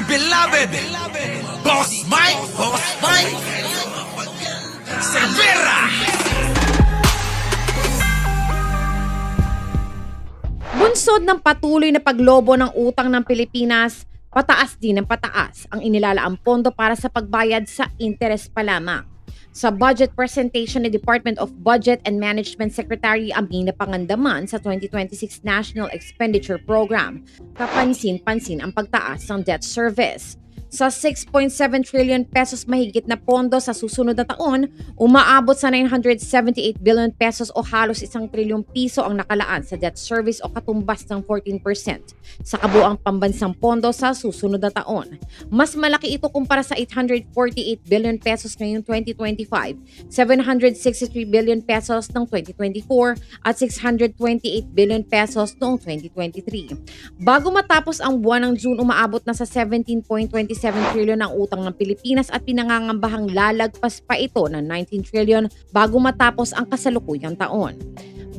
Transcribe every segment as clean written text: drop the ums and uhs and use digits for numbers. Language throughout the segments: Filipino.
Our beloved Boss Mike Cervera. Bunsod ng patuloy na paglobo ng utang ng Pilipinas, pataas din ng pataas ang inilalaang pondo para sa pagbayad sa interes pa lamang. Sa budget presentation ni Department of Budget and Management Secretary Amina Pangandaman sa 2026 National Expenditure Program, kapansin-pansin ang pagtaas ng debt service. Sa 6.7 trillion pesos mahigit na pondo sa susunod na taon, umaabot sa 978 billion pesos o halos 1 trilyong piso ang nakalaan sa debt service o katumbas ng 14% sa kabuang pambansang pondo sa susunod na taon. Mas malaki ito kumpara sa 848 billion pesos ngayong 2025, 763 billion pesos noong 2024 at 628 billion pesos noong 2023. Bago matapos ang buwan ng June, umaabot na sa 17.27 trillion ang utang ng Pilipinas at pinangangambahang lalagpas pa ito ng 19 trillion bago matapos ang kasalukuyang taon.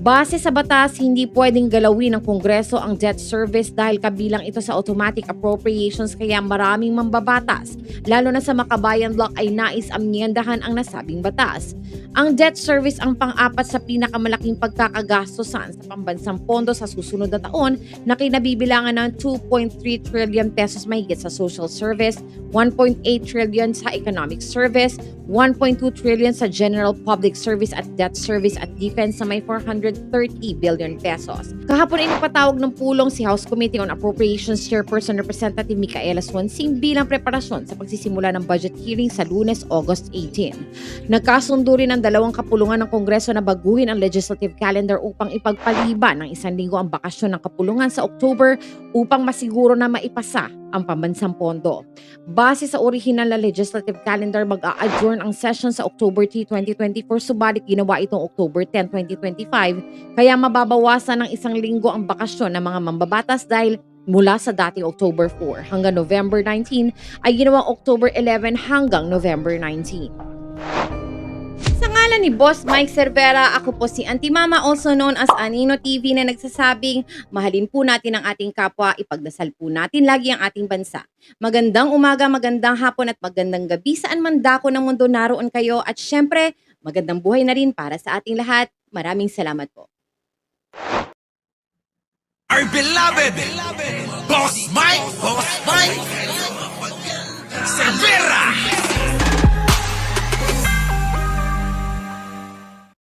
Base sa batas, hindi pwedeng galawin ng Kongreso ang debt service dahil kabilang ito sa automatic appropriations kaya maraming mambabatas, lalo na sa Makabayan Block ay nais amyendahan ang nasabing batas. Ang debt service ang pang-apat sa pinakamalaking pagkakagastosan sa pambansang pondo sa susunod na taon na kinabibilangan ng 2.3 trillion pesos mahigit sa social service, 1.8 trillion sa economic service, 1.2 trillion sa general public service at debt service at defense sa may 430 billion pesos. Kahapon ay nagpatawag ng pulong si House Committee on Appropriations Chairperson Representative Micaela Swansing bilang preparasyon sa pagsisimula ng budget hearing sa Lunes, August 18. Nagkasundo rin ang dalawang kapulungan ng Kongreso na baguhin ang legislative calendar upang ipagpaliban ng 1 linggo ang bakasyon ng kapulungan sa October upang masiguro na maipasa ang pambansang pondo. Base sa orihinal na legislative calendar, mag-a-adjourn ang session sa October 3, 2024 subalit ginawa itong October 10, 2025 kaya mababawasan ng 1 linggo ang bakasyon ng mga mambabatas dahil mula sa dating October 4 hanggang November 19 ay ginawang October 11 hanggang November 19. Sa ngalan ni Boss Mike Cervera, ako po si Auntie Mama, also known as Anino TV, na nagsasabing mahalin po natin ang ating kapwa, ipagdasal po natin lagi ang ating bansa. Magandang umaga, magandang hapon at magandang gabi saan man dako ng mundo naroon kayo at syempre, magandang buhay na rin para sa ating lahat. Maraming salamat po. Our beloved Boss Mike Cervera.